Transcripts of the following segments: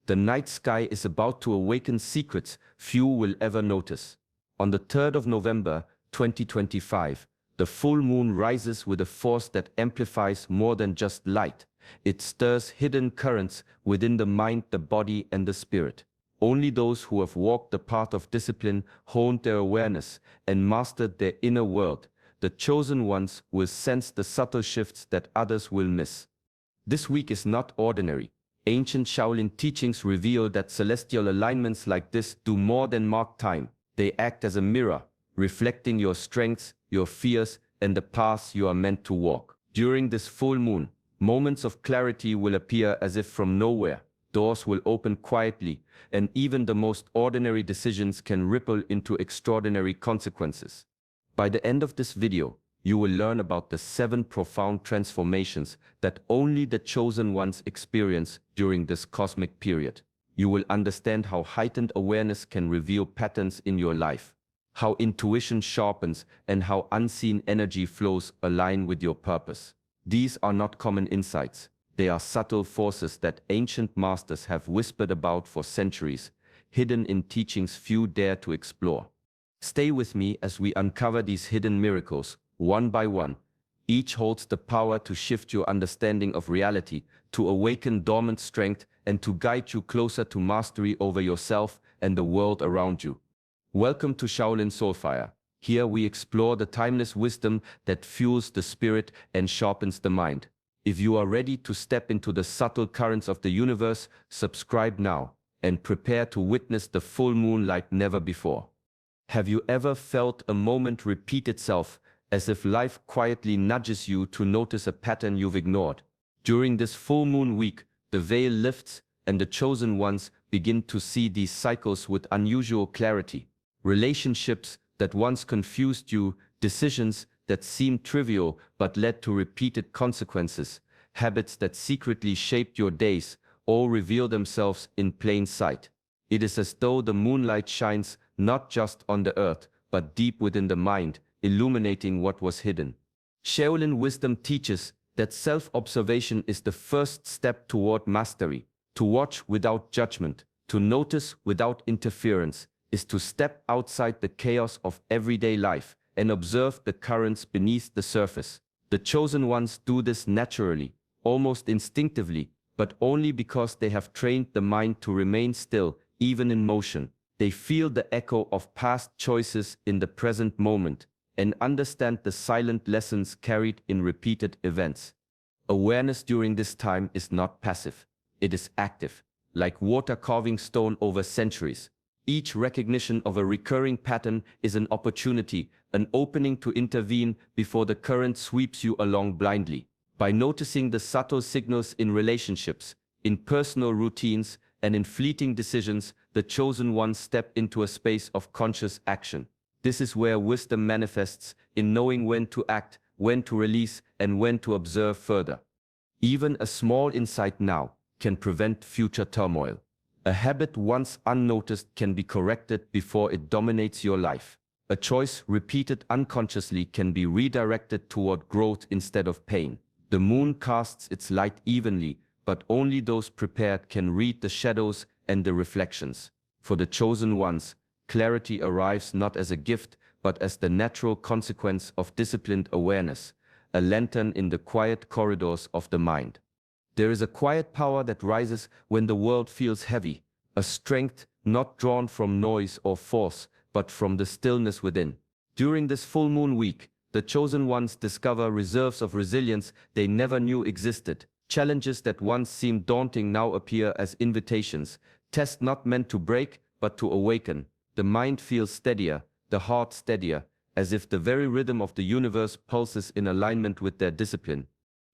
The night sky is about to awaken secrets few will ever notice. On the 3rd of November, 2025, the full moon rises with a force that amplifies more than just light. It stirs hidden currents within the mind, the body, and the spirit. Only those who have walked the path of discipline, honed their awareness, and mastered their inner world, the chosen ones, will sense the subtle shifts that others will miss. This week is not ordinary. Ancient Shaolin teachings reveal that celestial alignments like this do more than mark time. They act as a mirror, reflecting your strengths, your fears, and the paths you are meant to walk. During this full moon, moments of clarity will appear as if from nowhere. Doors will open quietly, and even the most ordinary decisions can ripple into extraordinary consequences. By the end of this video, you will learn about the 7 profound transformations that only the chosen ones experience during this cosmic period. You will understand how heightened awareness can reveal patterns in your life, how intuition sharpens, and how unseen energy flows align with your purpose. These are not common insights. They are subtle forces that ancient masters have whispered about for centuries, hidden in teachings few dare to explore. Stay with me as we uncover these hidden miracles, one by one. Each holds the power to shift your understanding of reality, to awaken dormant strength, and to guide you closer to mastery over yourself and the world around you. Welcome to Shaolin Soulfire. Here we explore the timeless wisdom that fuels the spirit and sharpens the mind. If you are ready to step into the subtle currents of the universe, subscribe now and prepare to witness the full moon like never before. Have you ever felt a moment repeat itself, as if life quietly nudges you to notice a pattern you've ignored? During this full moon week, the veil lifts and the chosen ones begin to see these cycles with unusual clarity. Relationships that once confused you, decisions that seemed trivial but led to repeated consequences, habits that secretly shaped your days, all reveal themselves in plain sight. It is as though the moonlight shines not just on the earth, but deep within the mind, illuminating what was hidden. Shaolin wisdom teaches that self-observation is the first step toward mastery. To watch without judgment, to notice without interference, is to step outside the chaos of everyday life and observe the currents beneath the surface. The chosen ones do this naturally, almost instinctively, but only because they have trained the mind to remain still, even in motion. They feel the echo of past choices in the present moment and understand the silent lessons carried in repeated events. Awareness during this time is not passive. It is active, like water carving stone over centuries. Each recognition of a recurring pattern is an opportunity, an opening to intervene before the current sweeps you along blindly. By noticing the subtle signals in relationships, in personal routines, and in fleeting decisions, the chosen ones step into a space of conscious action. This is where wisdom manifests, in knowing when to act, when to release, and when to observe further. Even a small insight now can prevent future turmoil. A habit once unnoticed can be corrected before it dominates your life. A choice repeated unconsciously can be redirected toward growth instead of pain. The moon casts its light evenly, but only those prepared can read the shadows and the reflections. For the chosen ones, clarity arrives not as a gift, but as the natural consequence of disciplined awareness, a lantern in the quiet corridors of the mind. There is a quiet power that rises when the world feels heavy, a strength not drawn from noise or force, but from the stillness within. During this full moon week, the chosen ones discover reserves of resilience they never knew existed. Challenges that once seemed daunting now appear as invitations, tests not meant to break, but to awaken. The mind feels steadier, the heart steadier, as if the very rhythm of the universe pulses in alignment with their discipline.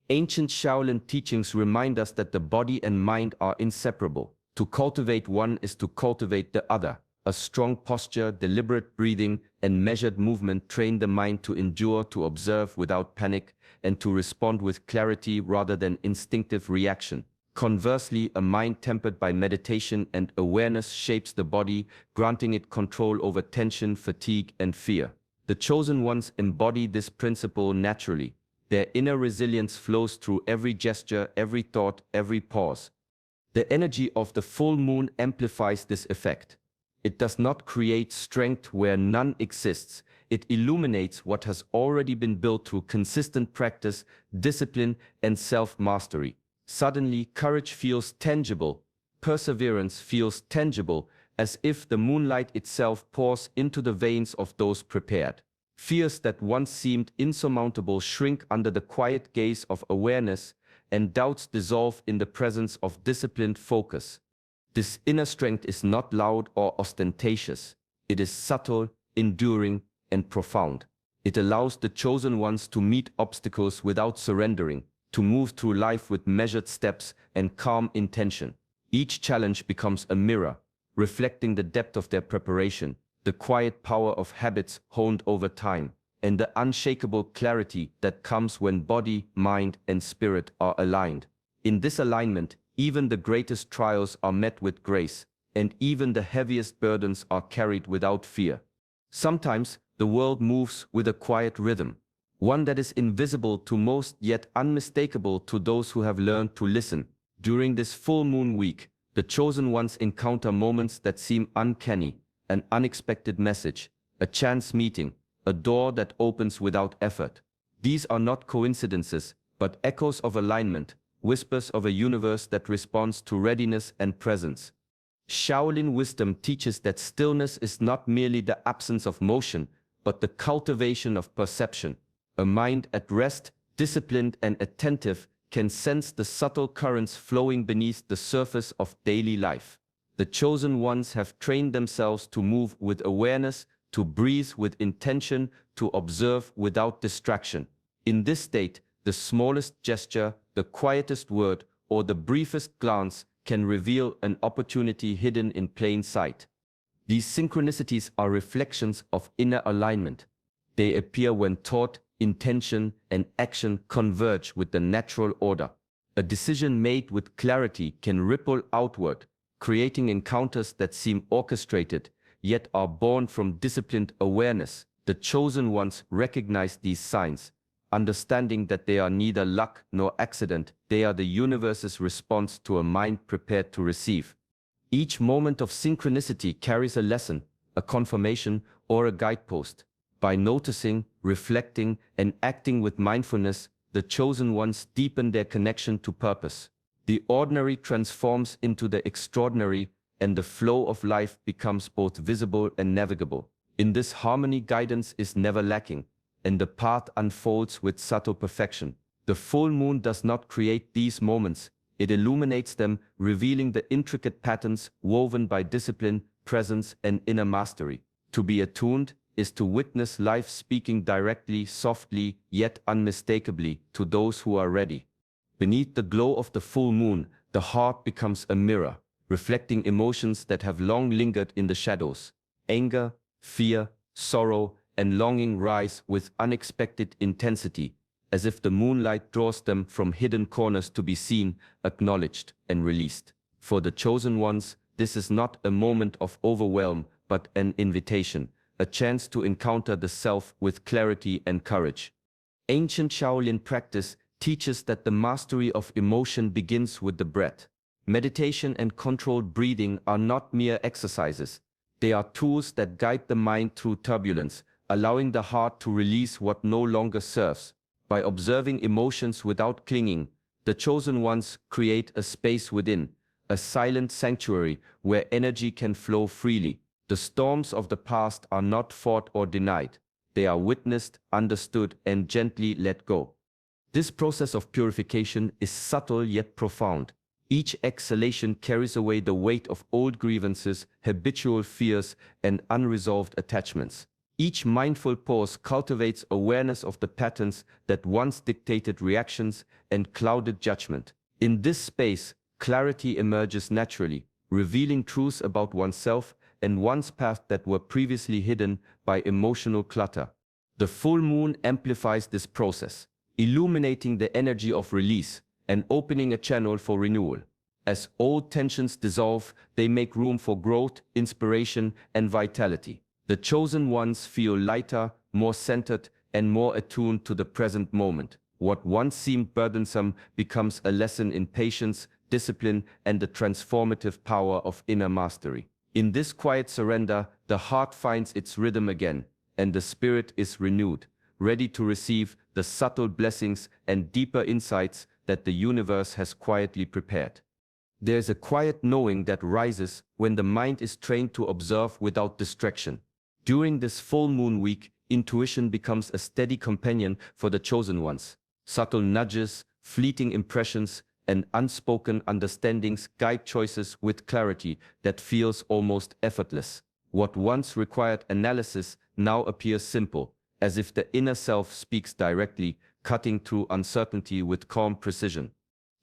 Ancient Shaolin teachings remind us that the body and mind are inseparable. To cultivate one is to cultivate the other. A strong posture, deliberate breathing, and measured movement train the mind to endure, to observe without panic, and to respond with clarity rather than instinctive reaction. Conversely, a mind tempered by meditation and awareness shapes the body, granting it control over tension, fatigue, and fear. The chosen ones embody this principle naturally. Their inner resilience flows through every gesture, every thought, every pause. The energy of the full moon amplifies this effect. It does not create strength where none exists. It illuminates what has already been built through consistent practice, discipline, and self-mastery. Suddenly, courage feels tangible. Perseverance feels tangible, as if the moonlight itself pours into the veins of those prepared. Fears that once seemed insurmountable shrink under the quiet gaze of awareness, and doubts dissolve in the presence of disciplined focus. This inner strength is not loud or ostentatious. It is subtle, enduring, and profound. It allows the chosen ones to meet obstacles without surrendering, to move through life with measured steps and calm intention. Each challenge becomes a mirror, reflecting the depth of their preparation, the quiet power of habits honed over time, and the unshakable clarity that comes when body, mind, and spirit are aligned. In this alignment, even the greatest trials are met with grace, and even the heaviest burdens are carried without fear. Sometimes, the world moves with a quiet rhythm, one that is invisible to most yet unmistakable to those who have learned to listen. During this full moon week, the chosen ones encounter moments that seem uncanny, an unexpected message, a chance meeting, a door that opens without effort. These are not coincidences, but echoes of alignment, whispers of a universe that responds to readiness and presence. Shaolin wisdom teaches that stillness is not merely the absence of motion, but the cultivation of perception. A mind at rest, disciplined and attentive, can sense the subtle currents flowing beneath the surface of daily life. The chosen ones have trained themselves to move with awareness, to breathe with intention, to observe without distraction. In this state, the smallest gesture, the quietest word, or the briefest glance can reveal an opportunity hidden in plain sight. These synchronicities are reflections of inner alignment. They appear when thought, intention, and action converge with the natural order. A decision made with clarity can ripple outward, creating encounters that seem orchestrated, yet are born from disciplined awareness. The chosen ones recognize these signs, understanding that they are neither luck nor accident. They are the universe's response to a mind prepared to receive. Each moment of synchronicity carries a lesson, a confirmation, or a guidepost. By noticing, reflecting, and acting with mindfulness, the chosen ones deepen their connection to purpose. The ordinary transforms into the extraordinary, and the flow of life becomes both visible and navigable. In this harmony, guidance is never lacking, and the path unfolds with subtle perfection. The full moon does not create these moments, it illuminates them, revealing the intricate patterns woven by discipline, presence, and inner mastery. To be attuned is to witness life speaking directly, softly, yet unmistakably to those who are ready. Beneath the glow of the full moon, the heart becomes a mirror, reflecting emotions that have long lingered in the shadows. Anger, fear, sorrow, and longing rise with unexpected intensity, as if the moonlight draws them from hidden corners to be seen, acknowledged, and released. For the chosen ones, this is not a moment of overwhelm, but an invitation, a chance to encounter the self with clarity and courage. Ancient Shaolin practice teaches that the mastery of emotion begins with the breath. Meditation and controlled breathing are not mere exercises. They are tools that guide the mind through turbulence, allowing the heart to release what no longer serves. By observing emotions without clinging, the chosen ones create a space within, a silent sanctuary where energy can flow freely. The storms of the past are not fought or denied. They are witnessed, understood, and gently let go. This process of purification is subtle yet profound. Each exhalation carries away the weight of old grievances, habitual fears, and unresolved attachments. Each mindful pause cultivates awareness of the patterns that once dictated reactions and clouded judgment. In this space, clarity emerges naturally, revealing truths about oneself and one's path that were previously hidden by emotional clutter. The full moon amplifies this process, illuminating the energy of release and opening a channel for renewal. As old tensions dissolve, they make room for growth, inspiration, and vitality. The chosen ones feel lighter, more centered, and more attuned to the present moment. What once seemed burdensome becomes a lesson in patience, discipline, and the transformative power of inner mastery. In this quiet surrender, the heart finds its rhythm again, and the spirit is renewed, ready to receive the subtle blessings and deeper insights that the universe has quietly prepared. There is a quiet knowing that rises when the mind is trained to observe without distraction. During this full moon week, intuition becomes a steady companion for the chosen ones. Subtle nudges, fleeting impressions, and unspoken understandings guide choices with clarity that feels almost effortless. What once required analysis now appears simple, as if the inner self speaks directly, cutting through uncertainty with calm precision.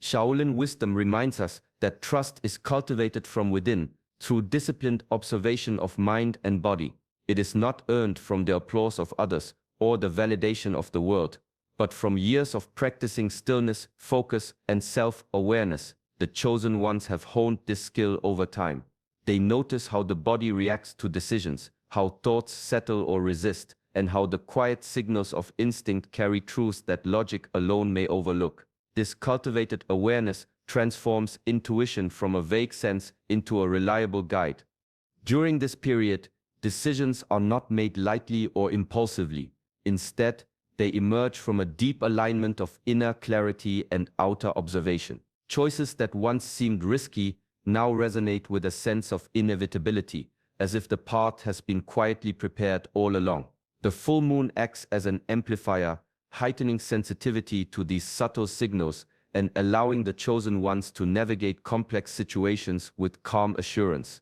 Shaolin wisdom reminds us that trust is cultivated from within, through disciplined observation of mind and body. It is not earned from the applause of others or the validation of the world, but from years of practicing stillness, focus, and self-awareness. The chosen ones have honed this skill over time. They notice how the body reacts to decisions, how thoughts settle or resist, and how the quiet signals of instinct carry truths that logic alone may overlook. This cultivated awareness transforms intuition from a vague sense into a reliable guide. During this period, decisions are not made lightly or impulsively. Instead, they emerge from a deep alignment of inner clarity and outer observation. Choices that once seemed risky now resonate with a sense of inevitability, as if the path has been quietly prepared all along. The full moon acts as an amplifier, heightening sensitivity to these subtle signals and allowing the chosen ones to navigate complex situations with calm assurance.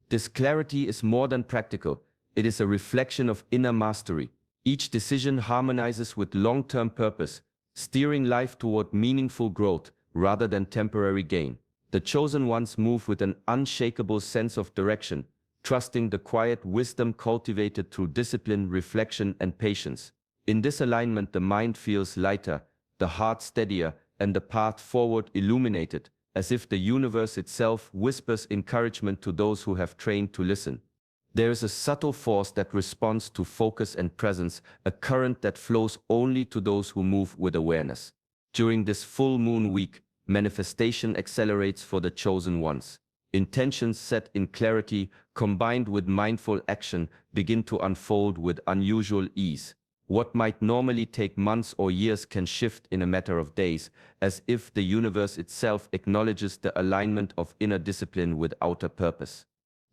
This clarity is more than practical. It is a reflection of inner mastery. Each decision harmonizes with long-term purpose, steering life toward meaningful growth rather than temporary gain. The chosen ones move with an unshakable sense of direction, trusting the quiet wisdom cultivated through discipline, reflection, and patience. In this alignment, the mind feels lighter, the heart steadier, and the path forward illuminated, as if the universe itself whispers encouragement to those who have trained to listen. There is a subtle force that responds to focus and presence, a current that flows only to those who move with awareness. During this full moon week, manifestation accelerates for the chosen ones. Intentions set in clarity, combined with mindful action, begin to unfold with unusual ease. What might normally take months or years can shift in a matter of days, as if the universe itself acknowledges the alignment of inner discipline with outer purpose.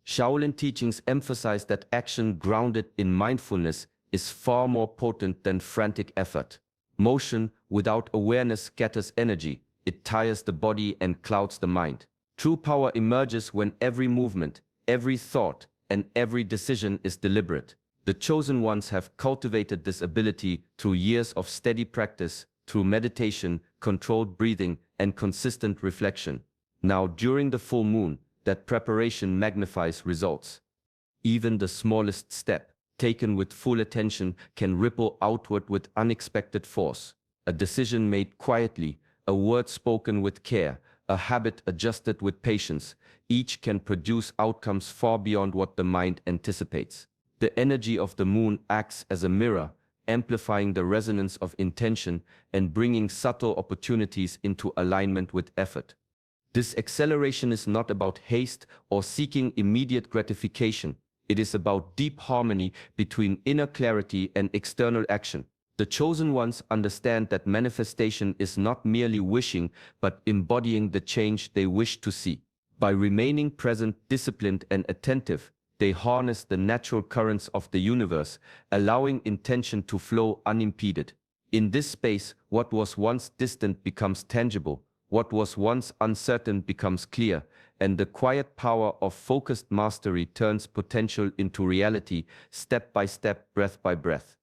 Shaolin teachings emphasize that action grounded in mindfulness is far more potent than frantic effort. Motion without awareness scatters energy, it tires the body and clouds the mind. True power emerges when every movement, every thought, and every decision is deliberate. The chosen ones have cultivated this ability through years of steady practice, through meditation, controlled breathing, and consistent reflection. Now, during the full moon, that preparation magnifies results. Even the smallest step, taken with full attention, can ripple outward with unexpected force. A decision made quietly, a word spoken with care, a habit adjusted with patience, each can produce outcomes far beyond what the mind anticipates. The energy of the moon acts as a mirror, amplifying the resonance of intention and bringing subtle opportunities into alignment with effort. This acceleration is not about haste or seeking immediate gratification. It is about deep harmony between inner clarity and external action. The chosen ones understand that manifestation is not merely wishing, but embodying the change they wish to see. By remaining present, disciplined, and attentive, they harness the natural currents of the universe, allowing intention to flow unimpeded. In this space, what was once distant becomes tangible, what was once uncertain becomes clear, and the quiet power of focused mastery turns potential into reality, step by step, breath by breath.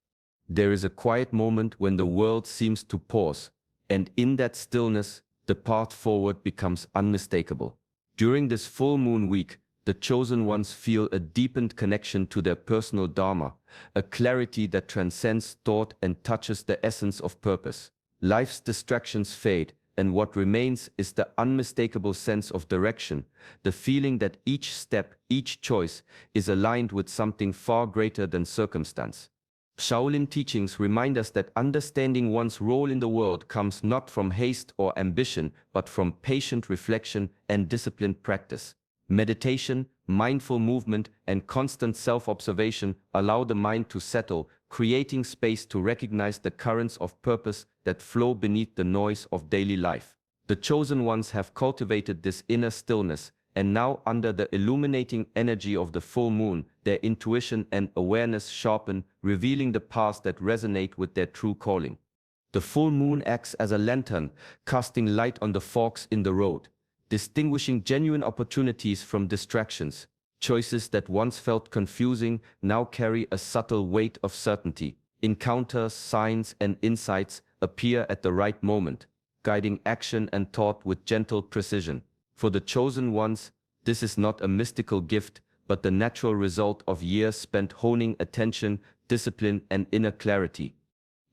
There is a quiet moment when the world seems to pause, and in that stillness, the path forward becomes unmistakable. During this full moon week, the chosen ones feel a deepened connection to their personal dharma, a clarity that transcends thought and touches the essence of purpose. Life's distractions fade, and what remains is the unmistakable sense of direction, the feeling that each step, each choice, is aligned with something far greater than circumstance. Shaolin teachings remind us that understanding one's role in the world comes not from haste or ambition, but from patient reflection and disciplined practice. Meditation, mindful movement, and constant self-observation allow the mind to settle, creating space to recognize the currents of purpose that flow beneath the noise of daily life. The chosen ones have cultivated this inner stillness, and now under the illuminating energy of the full moon, their intuition and awareness sharpen, revealing the paths that resonate with their true calling. The full moon acts as a lantern, casting light on the forks in the road, distinguishing genuine opportunities from distractions. Choices that once felt confusing now carry a subtle weight of certainty. Encounters, signs, and insights appear at the right moment, guiding action and thought with gentle precision. For the chosen ones, this is not a mystical gift, but the natural result of years spent honing attention, discipline, and inner clarity.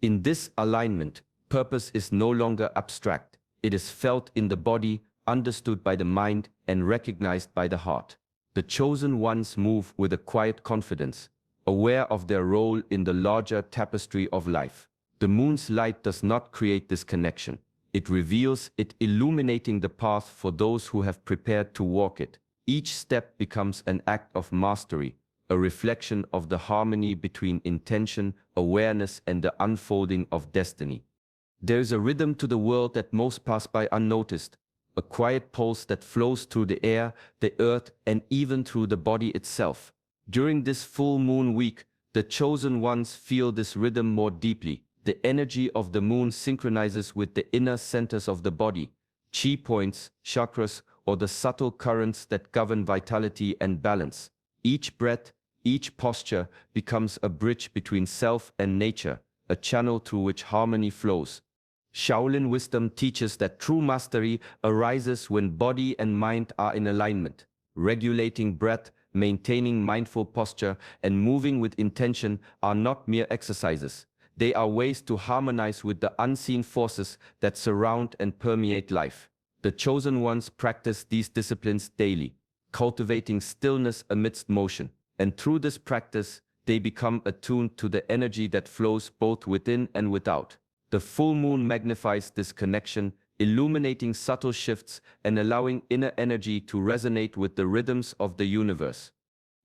In this alignment, purpose is no longer abstract. It is felt in the body, understood by the mind, and recognized by the heart. The chosen ones move with a quiet confidence, aware of their role in the larger tapestry of life. The moon's light does not create this connection. It reveals it, illuminating the path for those who have prepared to walk it. Each step becomes an act of mastery, a reflection of the harmony between intention, awareness, and the unfolding of destiny. There is a rhythm to the world that most pass by unnoticed, a quiet pulse that flows through the air, the earth, and even through the body itself. During this full moon week, the chosen ones feel this rhythm more deeply. The energy of the moon synchronizes with the inner centers of the body, chi points, chakras, or the subtle currents that govern vitality and balance. Each breath, each posture becomes a bridge between self and nature, a channel through which harmony flows. Shaolin wisdom teaches that true mastery arises when body and mind are in alignment. Regulating breath, maintaining mindful posture, and moving with intention are not mere exercises. They are ways to harmonize with the unseen forces that surround and permeate life. The chosen ones practice these disciplines daily, cultivating stillness amidst motion. And through this practice, they become attuned to the energy that flows both within and without. The full moon magnifies this connection, illuminating subtle shifts and allowing inner energy to resonate with the rhythms of the universe.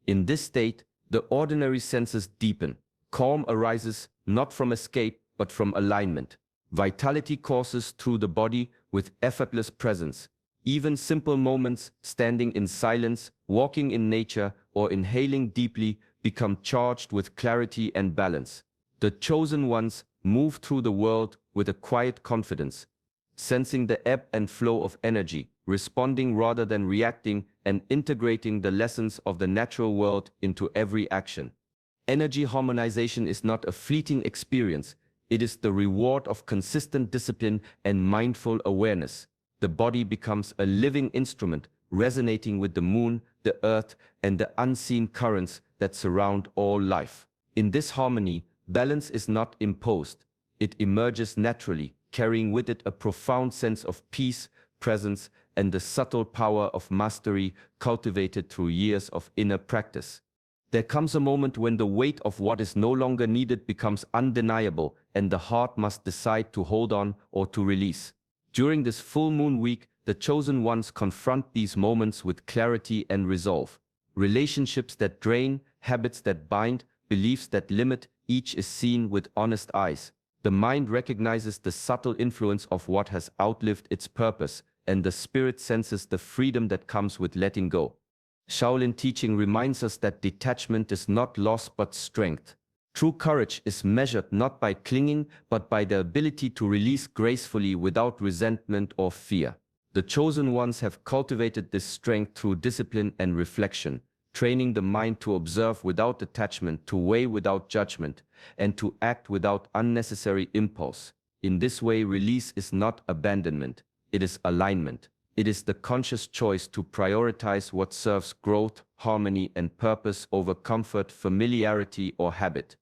In this state, the ordinary senses deepen. Calm arises not from escape, but from alignment. Vitality courses through the body with effortless presence. Even simple moments, standing in silence, walking in nature, or inhaling deeply, become charged with clarity and balance. The chosen ones move through the world with a quiet confidence, sensing the ebb and flow of energy, responding rather than reacting, and integrating the lessons of the natural world into every action. Energy harmonization is not a fleeting experience. It is the reward of consistent discipline and mindful awareness. The body becomes a living instrument, resonating with the moon, the earth, and the unseen currents that surround all life. In this harmony, balance is not imposed. It emerges naturally, carrying with it a profound sense of peace, presence, and the subtle power of mastery cultivated through years of inner practice. There comes a moment when the weight of what is no longer needed becomes undeniable, and the heart must decide to hold on or to release. During this full moon week, the chosen ones confront these moments with clarity and resolve. Relationships that drain, habits that bind, beliefs that limit, each is seen with honest eyes. The mind recognizes the subtle influence of what has outlived its purpose, and the spirit senses the freedom that comes with letting go. Shaolin teaching reminds us that detachment is not loss but strength. True courage is measured not by clinging but by the ability to release gracefully without resentment or fear. The chosen ones have cultivated this strength through discipline and reflection, training the mind to observe without attachment, to weigh without judgment, and to act without unnecessary impulse. In this way, release is not abandonment, it is alignment. It is the conscious choice to prioritize what serves growth, harmony, and purpose over comfort, familiarity, or habit.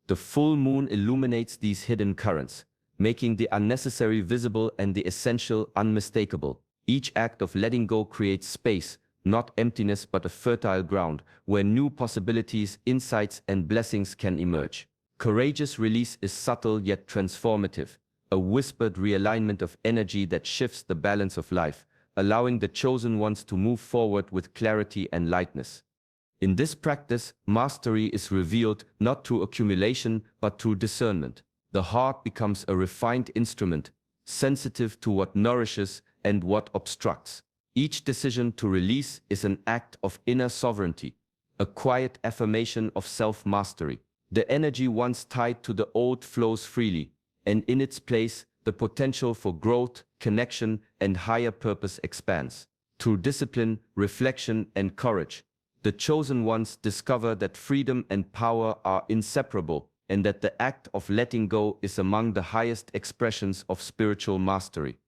The full moon illuminates these hidden currents, making the unnecessary visible and the essential unmistakable. Each act of letting go creates space, not emptiness but a fertile ground, where new possibilities, insights, and blessings can emerge. Courageous release is subtle yet transformative, a whispered realignment of energy that shifts the balance of life, allowing the chosen ones to move forward with clarity and lightness. In this practice, mastery is revealed not through accumulation but through discernment. The heart becomes a refined instrument, sensitive to what nourishes and what obstructs. Each decision to release is an act of inner sovereignty, a quiet affirmation of self-mastery. The energy once tied to the old flows freely, and in its place, the potential for growth, connection, and higher purpose expands. Through discipline, reflection, and courage, the chosen ones discover that freedom and power are inseparable, and that the act of letting go is among the highest expressions of spiritual mastery.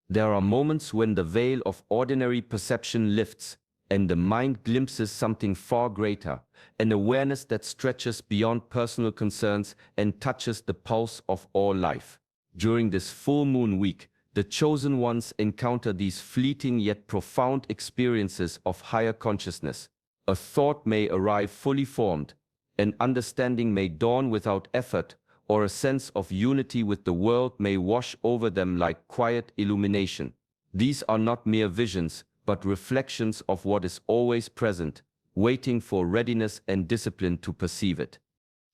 There are moments when the veil of ordinary perception lifts, and the mind glimpses something far greater, an awareness that stretches beyond personal concerns and touches the pulse of all life. During this full moon week, the chosen ones encounter these fleeting yet profound experiences of higher consciousness. A thought may arrive fully formed, an understanding may dawn without effort, or a sense of unity with the world may wash over them like quiet illumination. These are not mere visions, but reflections of what is always present, waiting for readiness and discipline to perceive it.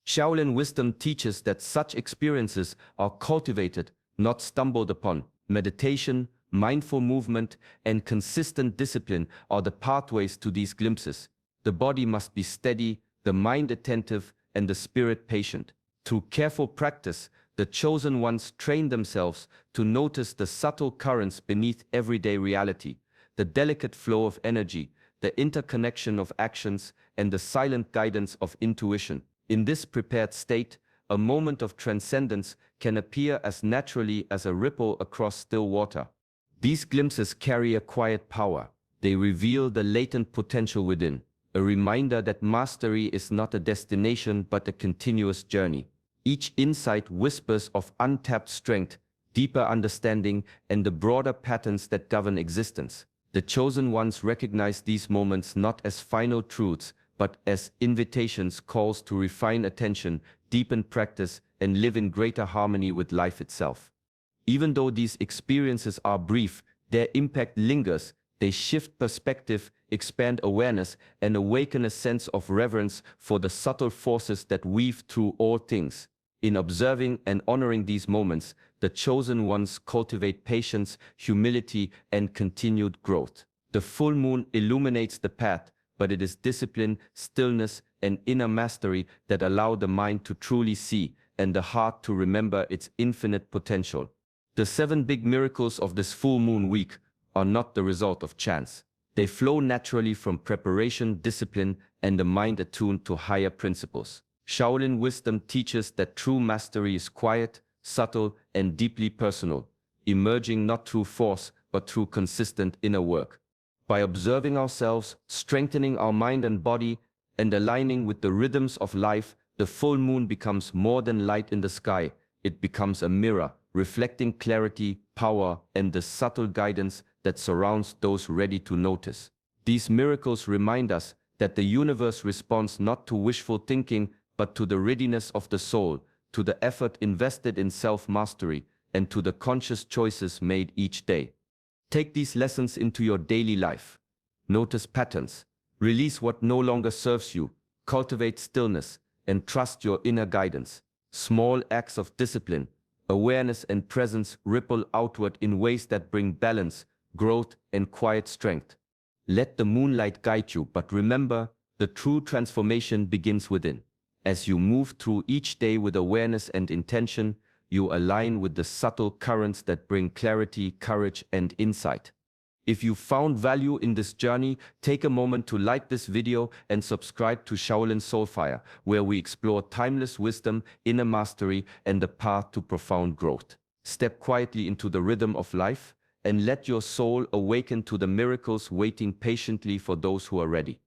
Shaolin wisdom teaches that such experiences are cultivated, not stumbled upon. Meditation, mindful movement, and consistent discipline are the pathways to these glimpses. The body must be steady, the mind attentive, and the spirit patient. Through careful practice, the chosen ones train themselves to notice the subtle currents beneath everyday reality, the delicate flow of energy, the interconnection of actions, and the silent guidance of intuition. In this prepared state, a moment of transcendence can appear as naturally as a ripple across still water. These glimpses carry a quiet power. They reveal the latent potential within, a reminder that mastery is not a destination but a continuous journey. Each insight whispers of untapped strength, deeper understanding, and the broader patterns that govern existence. The chosen ones recognize these moments not as final truths, but as invitations, calls to refine attention, deepen practice, and live in greater harmony with life itself. Even though these experiences are brief, their impact lingers. They shift perspective, expand awareness, and awaken a sense of reverence for the subtle forces that weave through all things. In observing and honoring these moments, the chosen ones cultivate patience, humility, and continued growth. The full moon illuminates the path, but it is discipline, stillness, and inner mastery that allow the mind to truly see and the heart to remember its infinite potential. The 7 big miracles of this full moon week are not the result of chance. They flow naturally from preparation, discipline, and a mind attuned to higher principles. Shaolin wisdom teaches that true mastery is quiet, subtle, and deeply personal, emerging not through force, but through consistent inner work. By observing ourselves, strengthening our mind and body, and aligning with the rhythms of life, the full moon becomes more than light in the sky. It becomes a mirror, reflecting clarity, power, and the subtle guidance that surrounds those ready to notice. These miracles remind us that the universe responds not to wishful thinking, but to the readiness of the soul, to the effort invested in self-mastery, and to the conscious choices made each day. Take these lessons into your daily life. Notice patterns, release what no longer serves you, cultivate stillness, and trust your inner guidance. Small acts of discipline, awareness, and presence ripple outward in ways that bring balance, growth, and quiet strength. Let the moonlight guide you, but remember, the true transformation begins within. As you move through each day with awareness and intention, you align with the subtle currents that bring clarity, courage, and insight. If you found value in this journey, take a moment to like this video and subscribe to Shaolin Soulfire, where we explore timeless wisdom, inner mastery, and the path to profound growth. Step quietly into the rhythm of life, and let your soul awaken to the miracles waiting patiently for those who are ready.